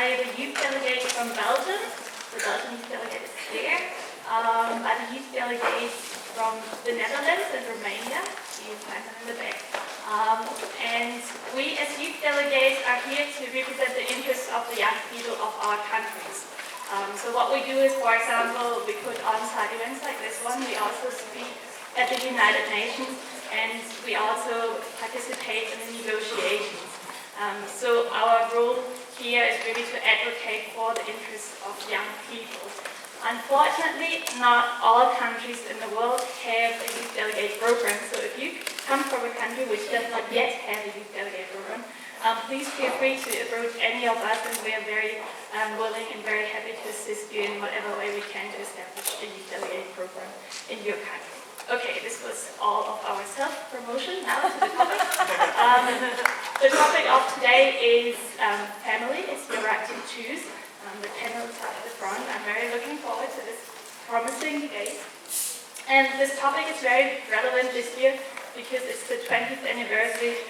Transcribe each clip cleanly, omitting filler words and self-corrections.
by the youth delegate from Belgium. The Belgian youth delegate is there. By the youth delegates from the Netherlands and Romania. You find them in the back. And we as youth delegates are here to represent the interests of the young people of our countries. So what we do is, for example, we put on-site events like this one. We also speak at the United Nations, and we also participate in the negotiations. So our role here is really to advocate for the interests of young people. Unfortunately, not all countries in the world have a youth delegate program. So if you come from a country which does not yet have a youth delegate program, please feel free to approach any of us, and we are very willing and very happy to assist you in whatever way we can to establish a youth delegate program in your country. Okay, this was all of our self-promotion. Now to the topic. The topic of today is family. It's the right to choose. The panel is up at the front. I'm very looking forward to this promising debate. And this topic is very relevant this year because it's the 20th anniversary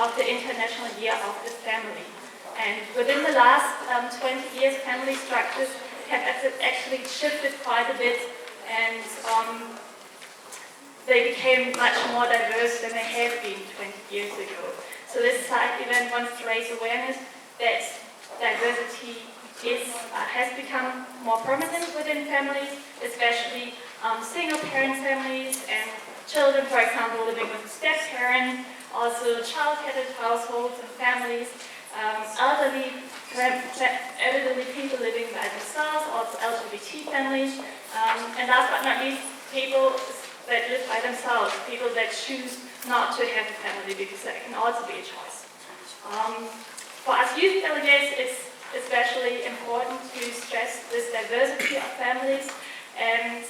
of the International Year of the Family. And within the last 20 years, family structures have actually shifted quite a bit, and they became much more diverse than they had been 20 years ago. So this side event wants to raise awareness that diversity has become more prominent within families, especially single-parent families and children, for example, living with a step-parent, also child-headed households and families, elderly people living by themselves, also LGBT families, and last but not least, people that live by themselves, people that choose not to have a family, because that can also be a choice. For us youth delegates, it's especially important to stress this diversity of families, and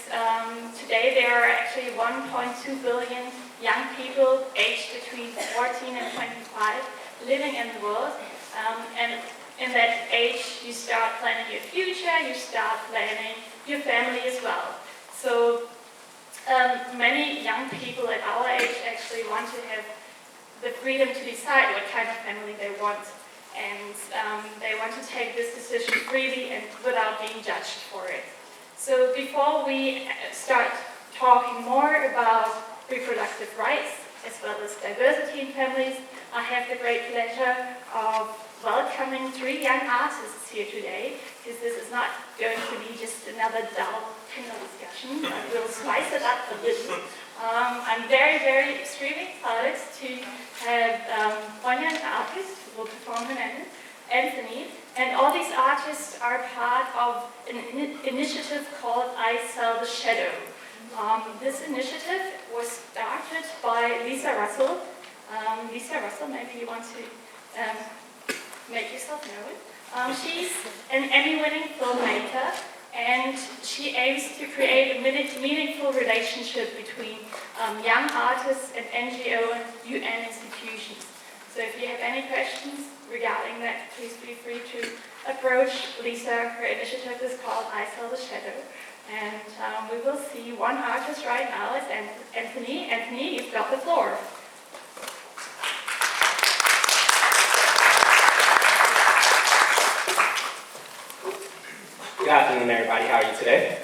today there are actually 1.2 billion young people aged between 14 and 25 living in the world, and in that age you start planning your future, you start planning your family as well. So many young people at our age actually want to have the freedom to decide what kind of family they want, and they want to take this decision freely and without being judged for it. So before we start talking more about reproductive rights as well as diversity in families, I have the great pleasure of welcoming 3 young artists here today, because this is not going to be just another dull panel discussion. I will spice it up a little. I'm very, very extremely excited to have one young artist who will perform in a minute, Anthony, and all these artists are part of an initiative called I Sell the Shadow. This initiative was started by Lisa Russell. Lisa Russell, maybe you want to make yourself known. She's an Emmy-winning filmmaker, and she aims to create a meaningful relationship between young artists and NGO and UN institutions. So if you have any questions regarding that, please feel free to approach Lisa. Her initiative is called I Sell the Shadow. And we will see one artist right now. It's Anthony. Anthony, you've got the floor. Good afternoon, everybody. How are you today?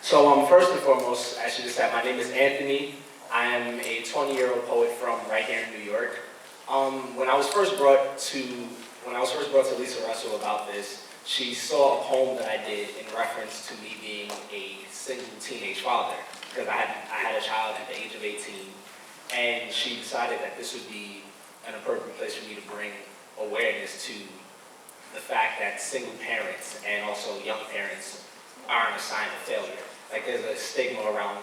So, first and foremost, as you just said, my name is Anthony. I am a 20-year-old poet from right here in New York. When I was first brought to Lisa Russell about this, she saw a poem that I did in reference to me being a single teenage father, because I had a child at the age of 18, and she decided that this would be an appropriate place for me to bring awareness to the fact that single parents and also young parents aren't a sign of failure. Like, there's a stigma around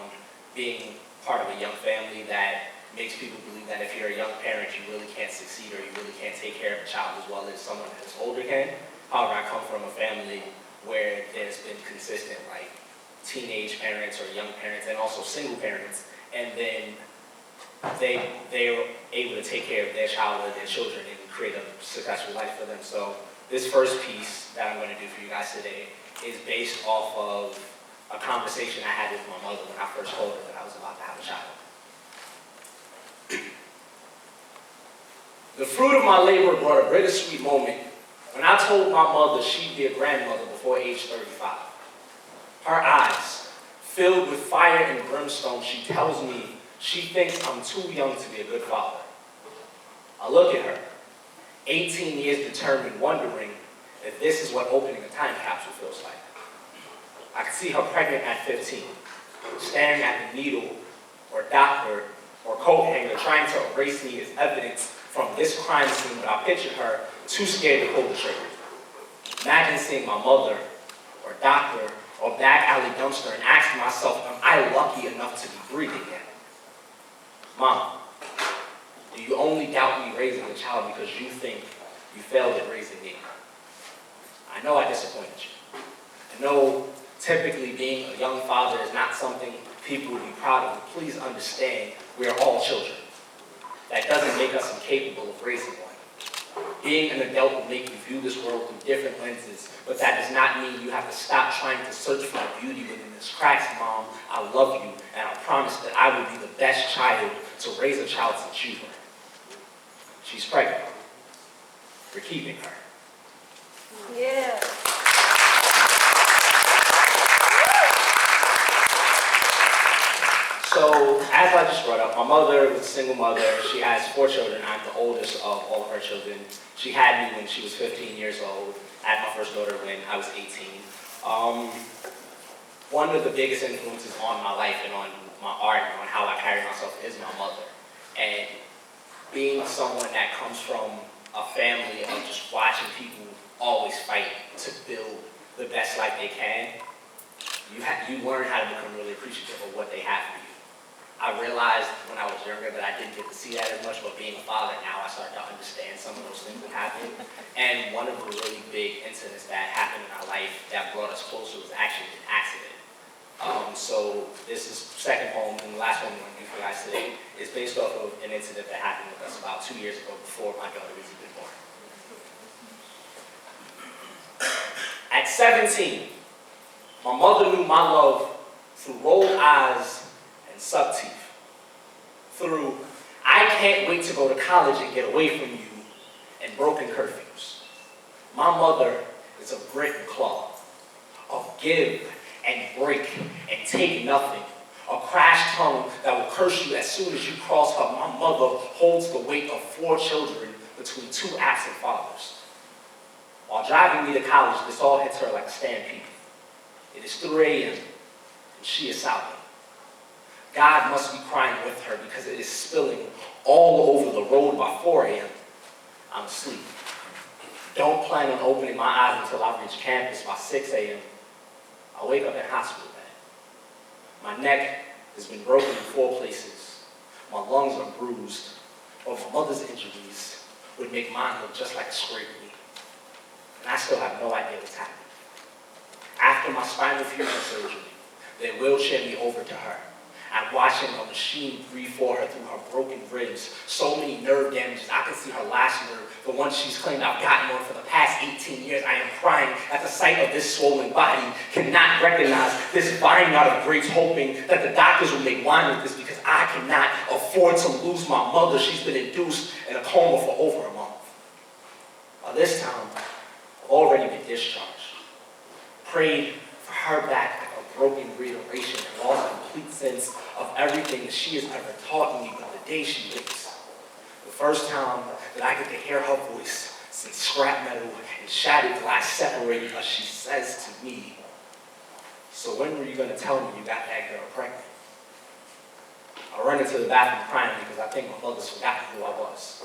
being part of a young family that makes people believe that if you're a young parent, you really can't succeed or you really can't take care of a child as well as someone that's older can. However, I come from a family where there's been consistent, like, teenage parents or young parents and also single parents, and then they're able to take care of their child or their children and create a successful life for them. So this first piece that I'm going to do for you guys today is based off of a conversation I had with my mother when I first told her that I was about to have a child. The fruit of my labor brought a bittersweet moment when I told my mother she'd be a grandmother before age 35. Her eyes, filled with fire and brimstone, she tells me she thinks I'm too young to be a good father. I look at her, 18 years determined, wondering if this is what opening a time capsule feels like. I could see her pregnant at 15, staring at the needle or doctor or coat hanger, trying to erase me as evidence from this crime scene, but I pictured her too scared to pull the trigger. Imagine seeing my mother or doctor or back alley dumpster and asking myself, am I lucky enough to be breathing yet? Mom, do you only doubt me raising a child because you think you failed at raising me? I know I disappointed you. I know typically being a young father is not something people would be proud of, but please understand we are all children. That doesn't make us incapable of raising one. Being an adult will make you view this world through different lenses, but that does not mean you have to stop trying to search for the beauty within its cracks, Mom. I love you, and I promise that I will be the best child to raise a child since you were. She's pregnant. We're keeping her. Yeah. So, as I just brought up, my mother was a single mother. She has 4 children. I'm the oldest of all of her children. She had me when she was 15 years old. I had my first daughter when I was 18. One of the biggest influences on my life and on my art and on how I carry myself is my mother. And being someone that comes from a family of just watching people always fight to build the best life they can, you learn how to become really appreciative of what they have for you. I realized when I was younger that I didn't get to see that as much, but being a father now, I started to understand some of those things that happen. And one of the really big incidents that happened in our life that brought us closer was actually an accident. So this is the second poem, and the last one I'm going to do for you guys today is based off of an incident that happened with us about 2 years ago before my daughter was even born. At 17, my mother knew my love through rolled eyes and suck teeth. Through, I can't wait to go to college and get away from you, and broken curfews. My mother is a grit and claw, of give and break and take nothing, a crash tongue that will curse you as soon as you cross her. My mother holds the weight of 4 children between 2 absent fathers. While driving me to college, this all hits her like a stampede. It is 3 a.m. and she is sobbing. God must be crying with her because it is spilling all over the road by 4 a.m. I'm asleep. Don't plan on opening my eyes until I reach campus by 6 a.m. I wake up in hospital bed. My neck has been broken in 4 places. My lungs are bruised. But my mother's injuries would make mine look just like a scraped knee. And I still have no idea what's happening. After my spinal fusion surgery, they wheelchair me over to her. I'm watching a machine breathe for her through her broken ribs. So many nerve damages. I can see her last nerve, the one she's claimed I've gotten on for the past 18 years. I am crying at the sight of this swollen body. Cannot recognize this vineyard of grapes, hoping that the doctors will make wine with this because I cannot afford to lose my mother. She's been induced in a coma for over a month. By this time, I've already been discharged. Prayed for her back like a broken reiteration and lost complete sense of everything that she has ever taught me, but the day she wakes, the first time that I get to hear her voice since scrap metal and shattered glass separated us, she says to me, "So when were you going to tell me you got that girl pregnant?" I run into the bathroom crying because I think my mother's forgotten who I was.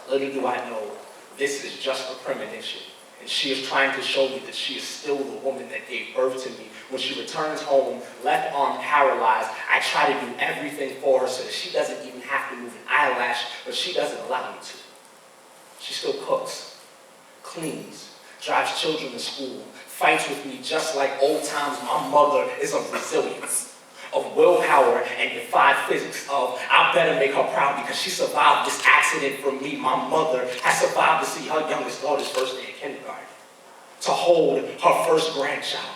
Little do I know, this is just a premonition. And she is trying to show me that she is still the woman that gave birth to me. When she returns home, left arm paralyzed, I try to do everything for her so that she doesn't even have to move an eyelash, but she doesn't allow me to. She still cooks, cleans, drives children to school, fights with me just like old times. My mother is of resilience, of willpower, and defied physics of, I better make her proud because she survived this accident from me. My mother has survived to see her youngest daughter's first day in kindergarten, to hold her first grandchild,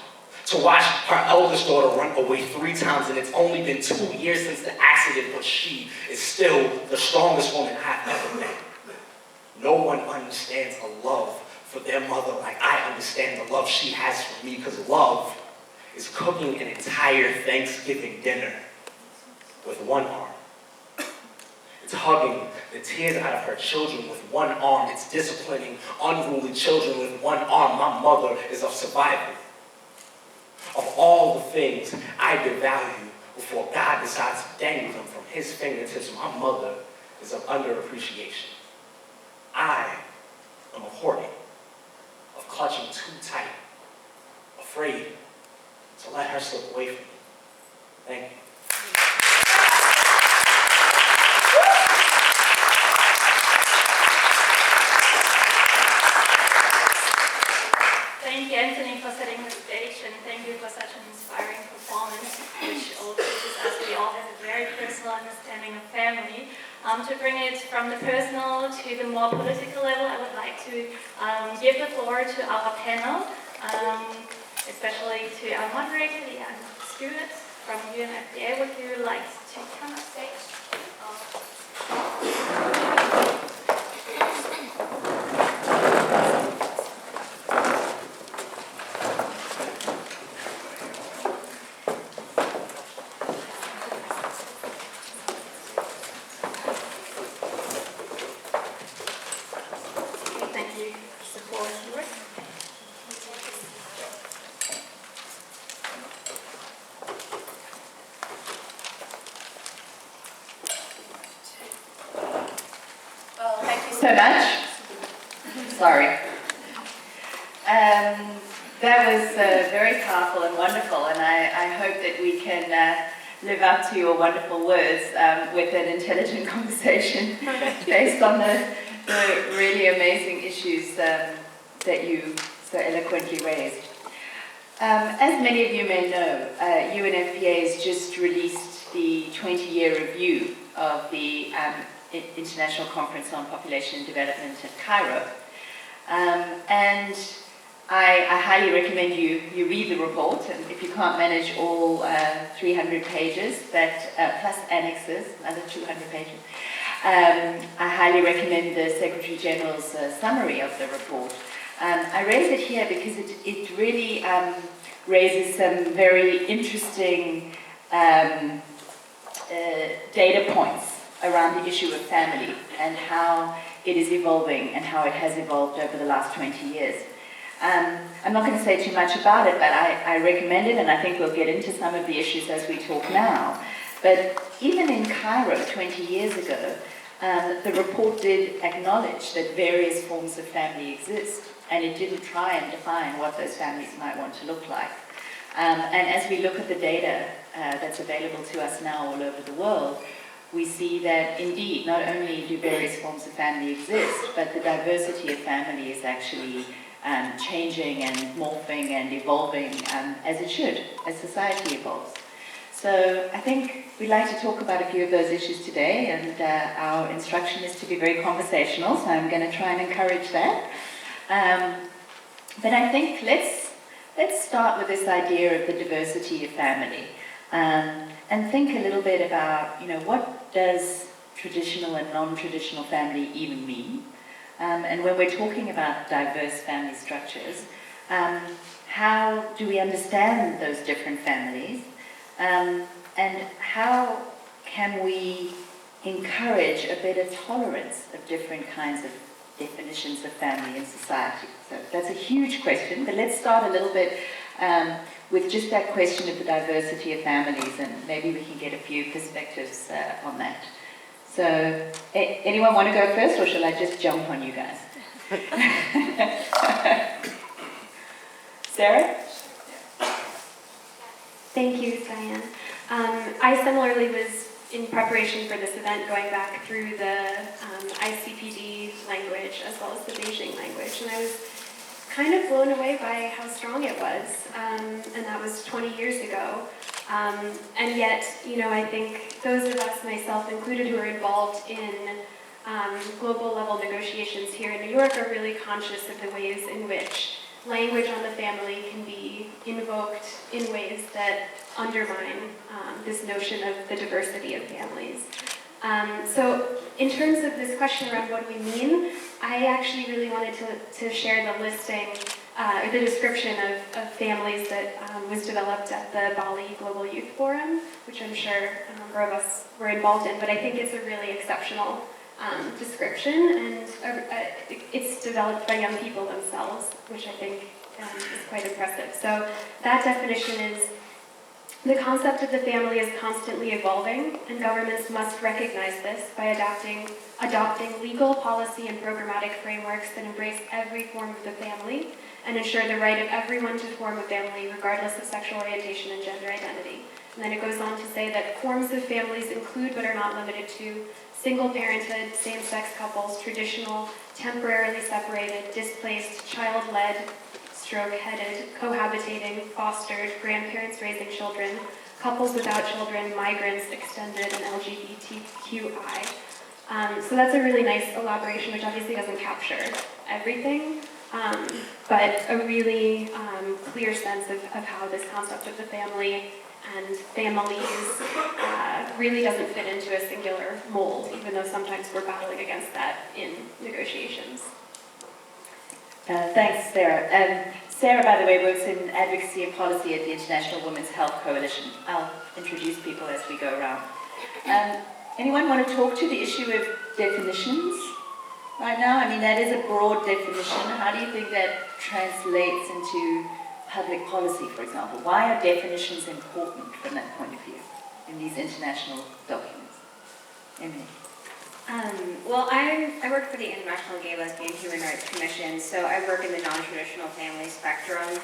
to watch her eldest daughter run away 3 times, and it's only been 2 years since the accident, but she is still the strongest woman I've ever met. No one understands a love for their mother like I understand the love she has for me, because love is cooking an entire Thanksgiving dinner with one arm. It's hugging the tears out of her children with one arm. It's disciplining unruly children with one arm. My mother is of survival. Of all the things I devalue before God decides to dangle them from his fingertips, my mother is of underappreciation. I am of hoarding, of clutching too tight, afraid to let her slip away from me. Thank you. Thank you, Anthony, for setting the stage, and thank you for such an inspiring performance, which all teaches us we all have a very personal understanding of family. To bring it from the personal to the more political level, I would like to give the floor to our panel, especially to our moderator, Leanne Stewart from UNFPA. Would you like to come on stage? So much. Sorry. That was very powerful and wonderful, and I hope that we can live up to your wonderful words with an intelligent conversation based on the really amazing issues that you so eloquently raised. As many of you may know, UNFPA has just released the 20-year review of the International Conference on Population and Development at Cairo. And I highly recommend you read the report, and if you can't manage all 300 pages, plus annexes, another 200 pages, I highly recommend the Secretary General's summary of the report. I raise it here because it really raises some very interesting data points around the issue of family and how it is evolving and how it has evolved over the last 20 years. I'm not going to say too much about it, but I recommend it, and I think we'll get into some of the issues as we talk now. But even in Cairo 20 years ago, the report did acknowledge that various forms of family exist, and it didn't try and define what those families might want to look like. And as we look at the data that's available to us now all over the world, we see that indeed, not only do various forms of family exist, but the diversity of family is actually changing and morphing and evolving as it should, as society evolves. So I think we'd like to talk about a few of those issues today, and our instruction is to be very conversational, so I'm going to try and encourage that. But I think let's start with this idea of the diversity of family. And think a little bit about, what does traditional and non-traditional family even mean? And when we're talking about diverse family structures, how do we understand those different families? And how can we encourage a better tolerance of different kinds of definitions of family in society? So that's a huge question, but let's start a little bit with just that question of the diversity of families, and maybe we can get a few perspectives on that. So, anyone want to go first, or shall I just jump on you guys? Sarah? Thank you, Diane. I similarly was, in preparation for this event, going back through the ICPD language as well as the Beijing language, and I was kind of blown away by how strong it was, and that was 20 years ago. And yet, I think those of us, myself included, who are involved in global level negotiations here in New York are really conscious of the ways in which language on the family can be invoked in ways that undermine this notion of the diversity of families. So in terms of this question around what do we mean, I actually really wanted to share the listing, or the description of families that was developed at the Bali Global Youth Forum, which I'm sure a number of us were involved in, but I think it's a really exceptional description, and it's developed by young people themselves, which I think is quite impressive. So that definition is: the concept of the family is constantly evolving, and governments must recognize this by adopting legal, policy, and programmatic frameworks that embrace every form of the family and ensure the right of everyone to form a family regardless of sexual orientation and gender identity. And then it goes on to say that forms of families include but are not limited to single parented, same-sex couples, traditional, temporarily separated, displaced, child-led, stroke-headed, cohabitating, fostered, grandparents raising children, couples without children, migrants, extended, and LGBTQI. So that's a really nice elaboration, which obviously doesn't capture everything, but a really clear sense of how this concept of the family and families really doesn't fit into a singular mold, even though sometimes we're battling against that in negotiations. Thanks, Sarah. Sarah, by the way, works in advocacy and policy at the International Women's Health Coalition. I'll introduce people as we go around. Anyone want to talk to the issue of definitions right now? I mean, that is a broad definition. How do you think that translates into public policy, for example? Why are definitions important from that point of view in these international documents? Emily. Well, I work for the International Gay, Lesbian, Human Rights Commission, so I work in the non-traditional family spectrum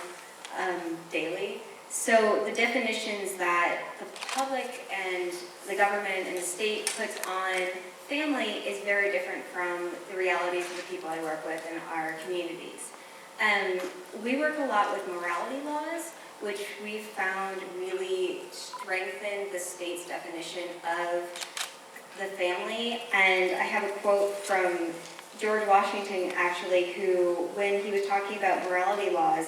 daily. So the definitions that the public and the government and the state puts on family is very different from the realities of the people I work with in our communities. We work a lot with morality laws, which we found really strengthen the state's definition of the family. And I have a quote from George Washington, actually, who, when he was talking about morality laws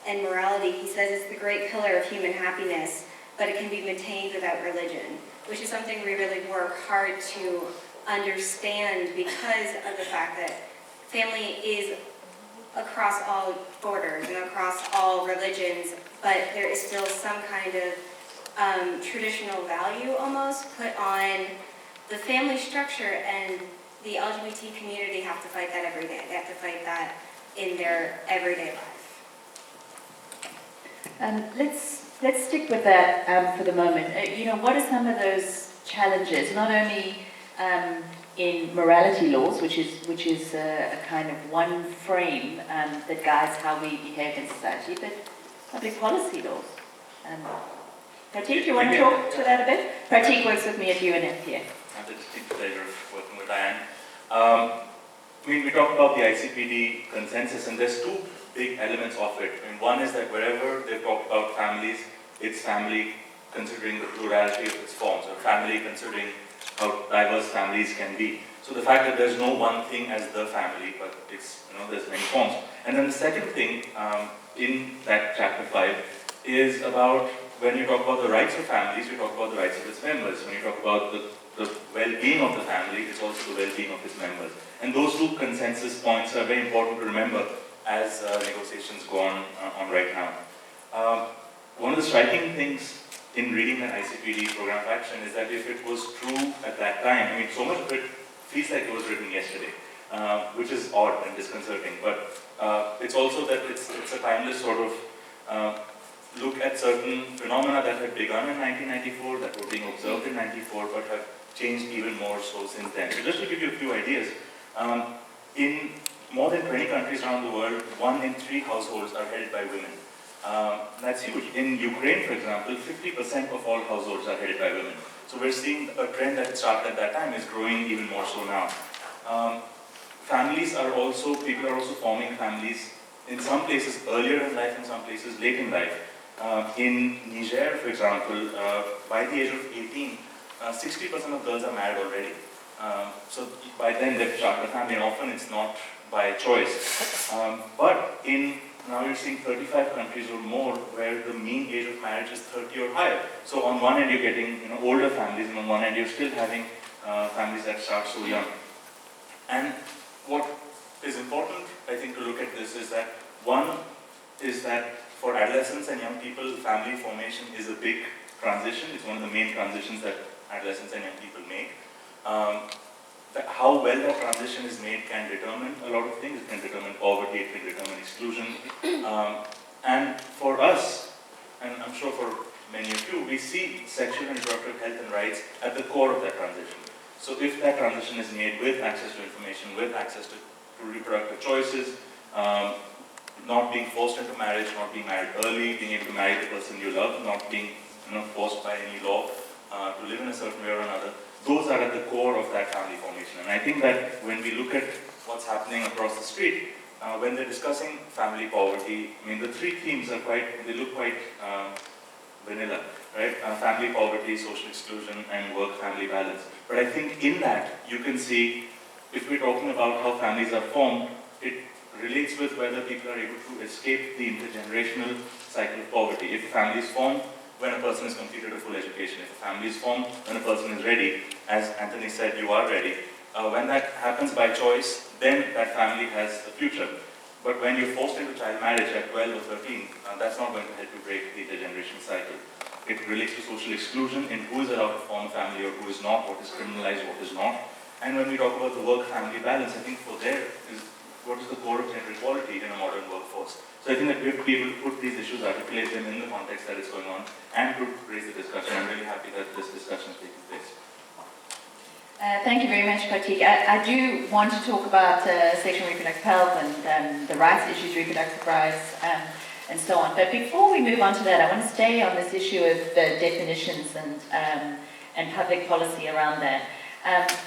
and morality, he says it's the great pillar of human happiness, but it can be maintained without religion, which is something we really work hard to understand because of the fact that family is across all borders and across all religions, but there is still some kind of traditional value almost put on the family structure, and the LGBT community have to fight that every day. They have to fight that in their everyday life. Let's stick with that for the moment. What are some of those challenges, not only in morality laws, which is a kind of one frame that guides how we behave in society, but public policy laws? Pratik, you want to talk to that a bit? Pratik works with me at UNFPA. I have the distinct pleasure of working with Diane. We talked about the ICPD consensus, and there's two big elements of it. One is that wherever they talk about families, it's family considering the plurality of its forms, or family considering how diverse families can be. So the fact that there's no one thing as the family, but it's, there's many forms. And then the second thing in that chapter 5 is about when you talk about the rights of families, you talk about the rights of its members. When you talk about the well-being of the family, it's also the well-being of its members. And those two consensus points are very important to remember as negotiations go on right now. One of the striking things in reading the ICPD program of action is that if it was true at that time, so much of it feels like it was written yesterday, which is odd and disconcerting, but it's also that it's a timeless sort of look at certain phenomena that had begun in 1994, that were being observed in 94, but have changed even more so since then. So just to give you a few ideas, in more than 20 countries around the world, 1 in 3 households are headed by women. That's huge. In Ukraine, for example, 50% of all households are headed by women. So we're seeing a trend that started at that time is growing even more so now. People are also forming families in some places earlier in life, in some places late in life. In Niger, for example, by the age of 18, 60% of girls are married already. So by then they've started a family, and often it's not by choice. But now you're seeing 35 countries or more where the mean age of marriage is 30 or higher. So on one end you're getting older families, and on one end you're still having families that start so young. And what I think, to look at this is that one is that for adolescents and young people, family formation is a big transition. It's one of the main transitions that adolescents and young people make. How well that transition is made can determine a lot of things. It can determine poverty, it can determine exclusion. And for us, and I'm sure for many of you, we see sexual and reproductive health and rights at the core of that transition. So if that transition is made with access to information, with access to reproductive choices, not being forced into marriage, not being married early, being able to marry the person you love, not being forced by any law to live in a certain way or another, those are at the core of that family formation. And I think that when we look at what's happening across the street, when they're discussing family poverty, I mean, the three themes are they look quite vanilla, right? Family poverty, social exclusion, and work-family balance. But I think in that, you can see, if we're talking about how families are formed, it relates with whether people are able to escape the intergenerational cycle of poverty. If a family is formed when a person has completed a full education, if a family is formed when a person is ready, as Anthony said, you are ready. When that happens by choice, then that family has a future. But when you're forced into child marriage at 12 or 13, that's not going to help you break the intergenerational cycle. It relates to social exclusion in who is allowed to form a family or who is not, what is criminalized, what is not. And when we talk about the work-family balance, I think for there is what is the core of gender equality in a modern workforce. So I think that we have to be able to put these issues, articulate them in the context that is going on, and to raise the discussion. I'm really happy that this discussion is taking place. Thank you very much, Kartik. I do want to talk about sexual and reproductive health and the rights issues, reproductive rights, and so on. But before we move on to that, I want to stay on this issue of the definitions and public policy around that.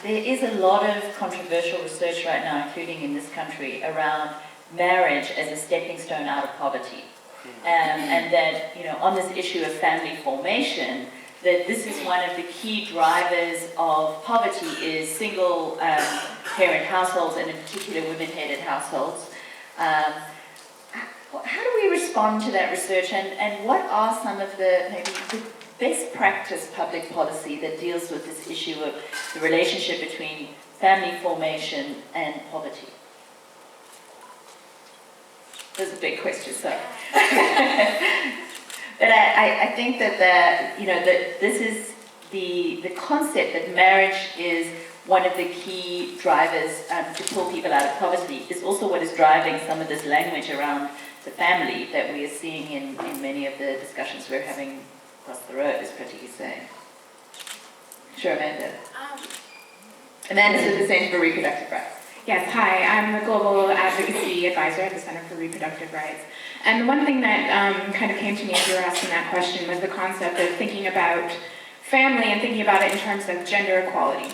There is a lot of controversial research right now, including in this country, around marriage as a stepping stone out of poverty. And that, on this issue of family formation, that this is one of the key drivers of poverty is single parent households, and in particular women-headed households. How do we respond to that research, and what are some of the best practice public policy that deals with this issue of the relationship between family formation and poverty? Those are big questions, so. But I think that that this is the concept that marriage is one of the key drivers to pull people out of poverty. Is also what is driving some of this language around the family that we are seeing in many of the discussions we're having across the road, as Pratik is saying. Sure, Amanda. Amanda's at the Center for Reproductive Rights. Yes, hi, I'm the Global Advocacy Advisor at the Center for Reproductive Rights. And the one thing that kind of came to me as you were asking that question was the concept of thinking about family and thinking about it in terms of gender equality.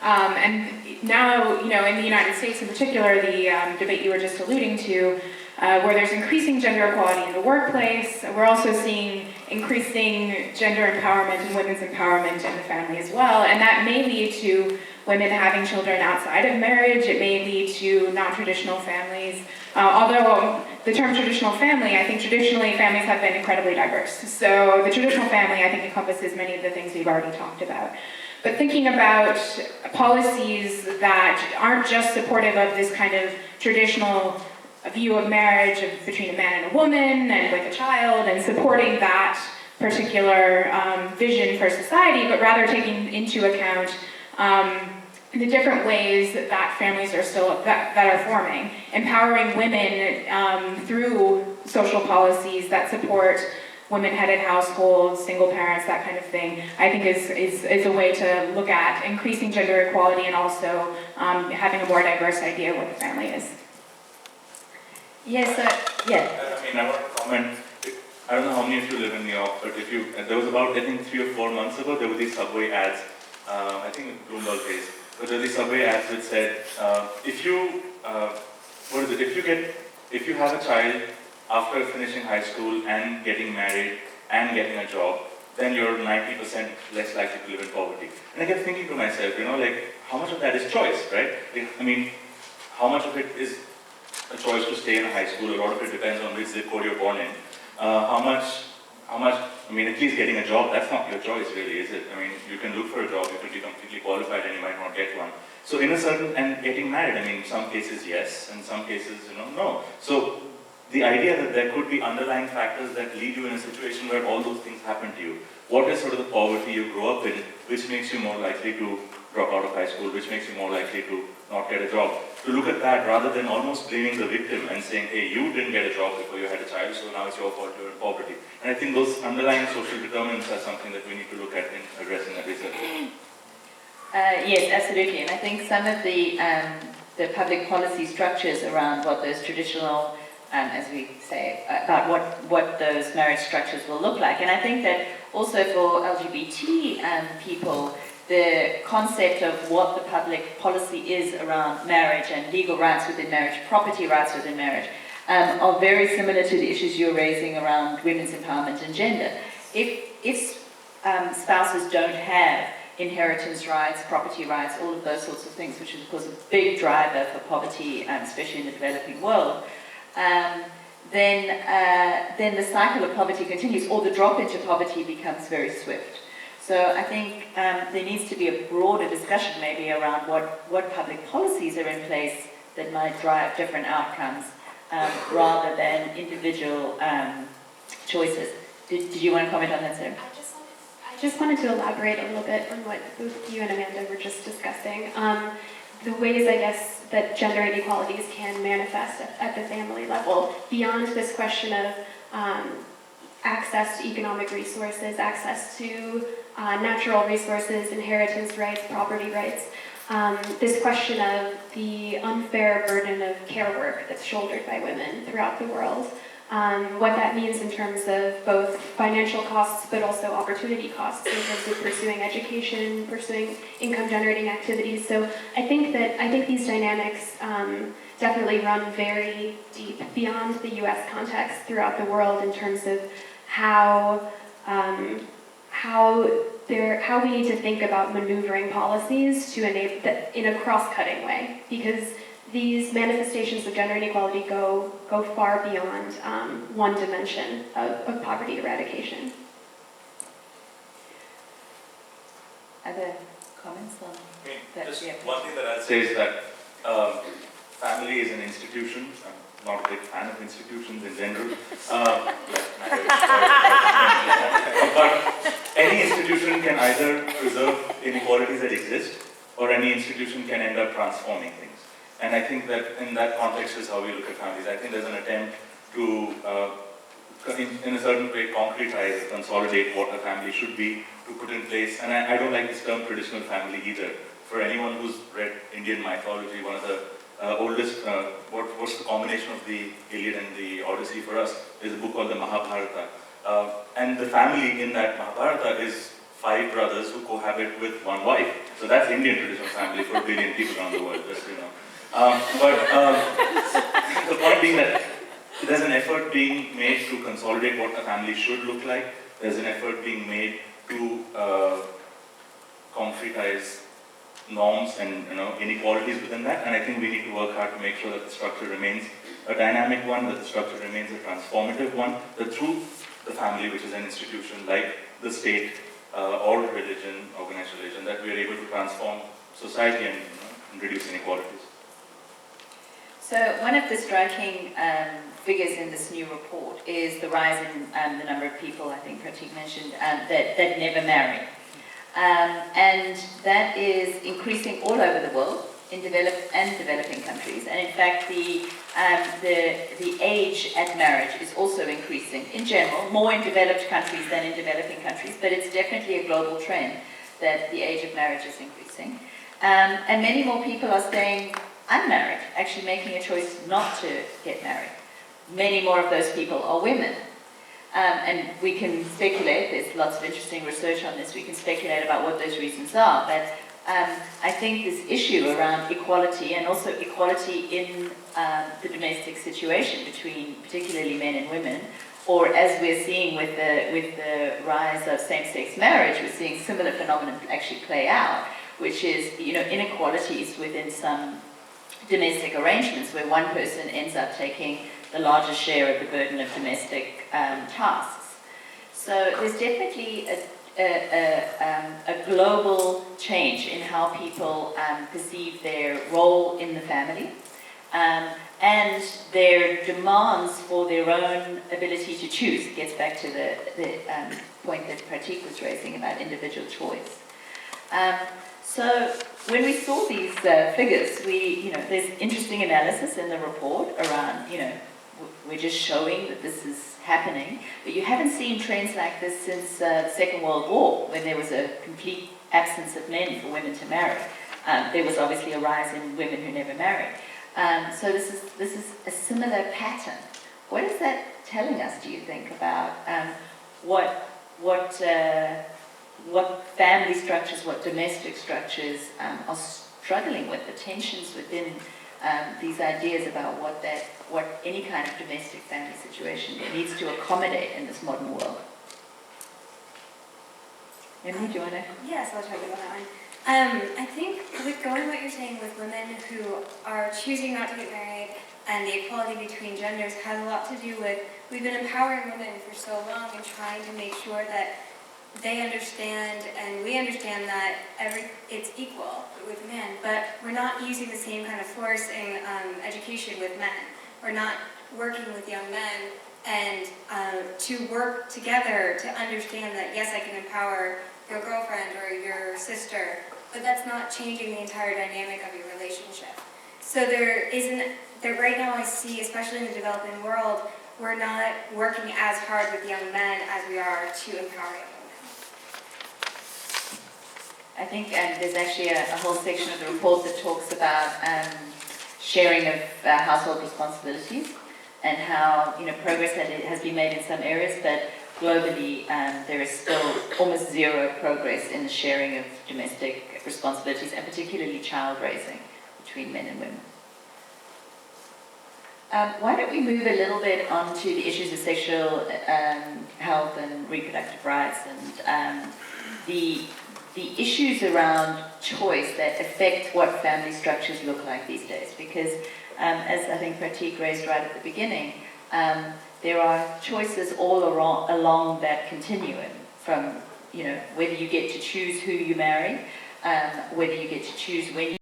And now, in the United States in particular, the debate you were just alluding to, where there's increasing gender equality in the workplace, we're also seeing increasing gender empowerment and women's empowerment in the family as well. And that may lead to women having children outside of marriage. It may lead to non-traditional families. Although the term traditional family, I think traditionally families have been incredibly diverse. So the traditional family, I think, encompasses many of the things we've already talked about. But thinking about policies that aren't just supportive of this kind of traditional view of marriage between a man and a woman and with a child, and supporting that particular vision for society, but rather taking into account the different ways that families are still that are forming, empowering women through social policies that support women-headed households, single parents, that kind of thing, I think is a way to look at increasing gender equality and also having a more diverse idea of what the family is. Yes, yeah. I want to comment. I don't know how many of you live in New York, but there was about, I think, 3 or 4 months ago, there were these subway ads, I think in Bloomberg days, but there were these subway ads which said, if you have a child after finishing high school and getting married and getting a job, then you're 90% less likely to live in poverty. And I kept thinking to myself, how much of that is choice, right? How much of it is a choice to stay in a high school? A lot of it depends on which zip code you're born in. How much I mean, at least getting a job, that's not your choice really, is it? I mean, you can look for a job, you could be completely qualified and you might not get one. So in a certain, and getting married, I mean, in some cases yes, in some cases, no. So the idea that there could be underlying factors that lead you in a situation where all those things happen to you. What is sort of the poverty you grow up in, which makes you more likely to drop out of high school, which makes you more likely to not get a job? To look at that rather than almost blaming the victim and saying, hey, you didn't get a job before you had a child, so now it's your fault you're in poverty. And I think those underlying social determinants are something that we need to look at in addressing that research. Yes, absolutely. And I think some of the public policy structures around what those traditional, as we say, about what those marriage structures will look like. And I think that also for LGBT people, the concept of what the public policy is around marriage and legal rights within marriage, property rights within marriage, are very similar to the issues you're raising around women's empowerment and gender. If spouses don't have inheritance rights, property rights, all of those sorts of things, which is of course a big driver for poverty, especially in the developing world, then the cycle of poverty continues, or the drop into poverty becomes very swift. So I think there needs to be a broader discussion maybe around what public policies are in place that might drive different outcomes rather than individual choices. Did you want to comment on that, Sarah? I just wanted to elaborate a little bit on what both you and Amanda were just discussing. The ways, I guess, that gender inequalities can manifest at the family level, beyond this question of access to economic resources, access to natural resources, inheritance rights, property rights. This question of the unfair burden of care work that's shouldered by women throughout the world. What that means in terms of both financial costs, but also opportunity costs in terms of pursuing education, pursuing income-generating activities. So I think these dynamics definitely run very deep beyond the U.S. context throughout the world in terms of how we need to think about maneuvering policies to enable that in a cross-cutting way, because these manifestations of gender inequality go far beyond one dimension of poverty eradication. Other comments on that? Just Yeah. one thing that I'll say is that family is an institution. I'm not a big fan of institutions in general. But any institution can either preserve inequalities that exist, or any institution can end up transforming things. And I think that in that context is how we look at families. I think there's an attempt to, in a certain way, concretize, consolidate what a family should be, to put in place. And I don't like this term traditional family either. For anyone who's read Indian mythology, one of the oldest, what's the combination of the Iliad and the Odyssey for us, is a book called the Mahabharata. And the family in that Mahabharata is 5 brothers who cohabit with 1 wife. So that's Indian traditional family for 1 billion people around the world, just the point being that there's an effort being made to consolidate what a family should look like. There's an effort being made to concretize norms and inequalities within that. And I think we need to work hard to make sure that the structure remains a dynamic one, that the structure remains a transformative one, that through the family, which is an institution like the state or religion, organized religion, that we are able to transform society and reduce inequalities. So one of the striking figures in this new report is the rise in the number of people, I think Pratik mentioned, that never marry. And that is increasing all over the world, in developed and developing countries. And in fact, the age at marriage is also increasing in general, more in developed countries than in developing countries, but it's definitely a global trend that the age of marriage is increasing. And many more people are staying unmarried, actually making a choice not to get married. Many more of those people are women. And we can speculate, there's lots of interesting research on this, we can speculate about what those reasons are, but I think this issue around equality, and also equality in the domestic situation between particularly men and women, or as we're seeing with the rise of same-sex marriage, we're seeing similar phenomena actually play out, which is inequalities within some domestic arrangements where one person ends up taking the largest share of the burden of domestic tasks. So there's definitely a global change in how people perceive their role in the family and their demands for their own ability to choose. It gets back to the point that Pratik was raising about individual choice. So when we saw these figures, there's interesting analysis in the report around, we're just showing that this is happening, but you haven't seen trends like this since the Second World War, when there was a complete absence of men for women to marry. There was obviously a rise in women who never married. So this is a similar pattern. What is that telling us, do you think, about what family structures, what domestic structures are struggling with, the tensions within these ideas about what any kind of domestic family situation needs to accommodate in this modern world? Emily, do you want to? Yes, I'll try to go that one. I think with going what you're saying with women who are choosing not to get married and the equality between genders has a lot to do with, we've been empowering women for so long and trying to make sure that they understand and we understand that it's equal with men, but we're not using the same kind of force in education with men. We're not working with young men and to work together to understand that yes, I can empower your girlfriend or your sister, but that's not changing the entire dynamic of your relationship. So right now I see, especially in the developing world, we're not working as hard with young men as we are to empower young women. I think there's actually a whole section of the report that talks about sharing of household responsibilities and how progress that has been made in some areas, but globally there is still almost zero progress in the sharing of domestic responsibilities, and particularly child raising between men and women. Why don't we move a little bit on to the issues of sexual health and reproductive rights and the issues around choice that affect what family structures look like these days. Because as I think Pratik raised right at the beginning, there are choices all along that continuum from whether you get to choose who you marry, whether you get to choose when